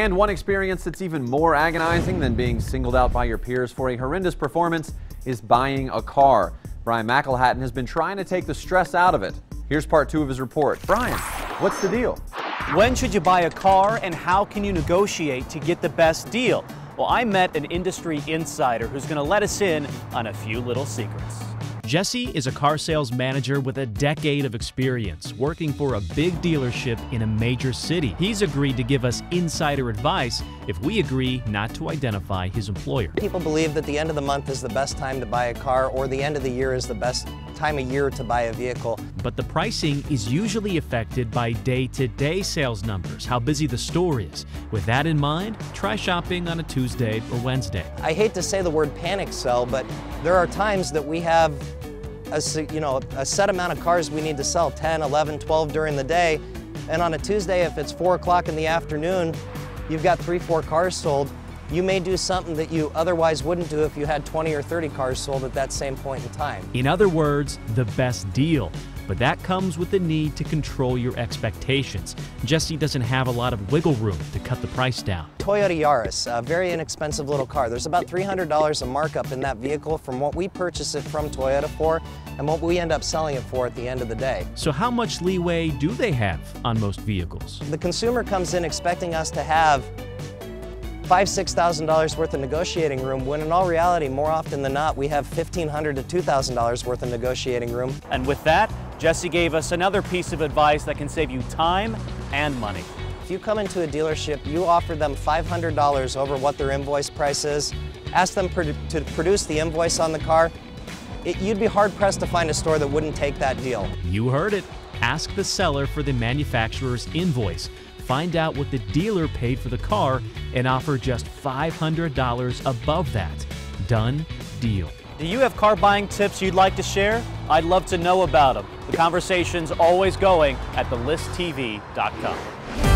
And one experience that's even more agonizing than being singled out by your peers for a horrendous performance is buying a car. Brien McElhatten has been trying to take the stress out of it. Here's part 2 of his report. Brien, what's the deal? When should you buy a car and how can you negotiate to get the best deal? Well, I met an industry insider who's going to let us in on a few little secrets. Jesse is a car sales manager with a decade of experience working for a big dealership in a major city. He's agreed to give us insider advice if we agree not to identify his employer. People believe that the end of the month is the best time to buy a car, or the end of the year is the best time of year to buy a vehicle. But the pricing is usually affected by day-to-day sales numbers, how busy the store is. With that in mind, try shopping on a Tuesday or Wednesday. I hate to say the word panic sell, but there are times that we have a set amount of cars we need to sell, 10, 11, 12 during the day, and on a Tuesday, if it's 4 o'clock in the afternoon, you've got 3, 4 cars sold. You may do something that you otherwise wouldn't do if you had 20 or 30 cars sold at that same point in time. In other words, the best deal. But that comes with the need to control your expectations. Jesse doesn't have a lot of wiggle room to cut the price down. Toyota Yaris, a very inexpensive little car. There's about $300 a markup in that vehicle from what we purchase it from Toyota for and what we end up selling it for at the end of the day. So how much leeway do they have on most vehicles? The consumer comes in expecting us to have $5,000 to $6,000 worth of negotiating room, when in all reality, more often than not, we have $1,500 to $2,000 worth of negotiating room. And with that, Jesse gave us another piece of advice that can save you time and money. If you come into a dealership, you offer them $500 over what their invoice price is, ask them to produce the invoice on the car, you'd be hard-pressed to find a store that wouldn't take that deal. You heard it. Ask the seller for the manufacturer's invoice. Find out what the dealer paid for the car and offer just $500 above that. Done deal. Do you have car buying tips you'd like to share? I'd love to know about them. The conversation's always going at thelisttv.com.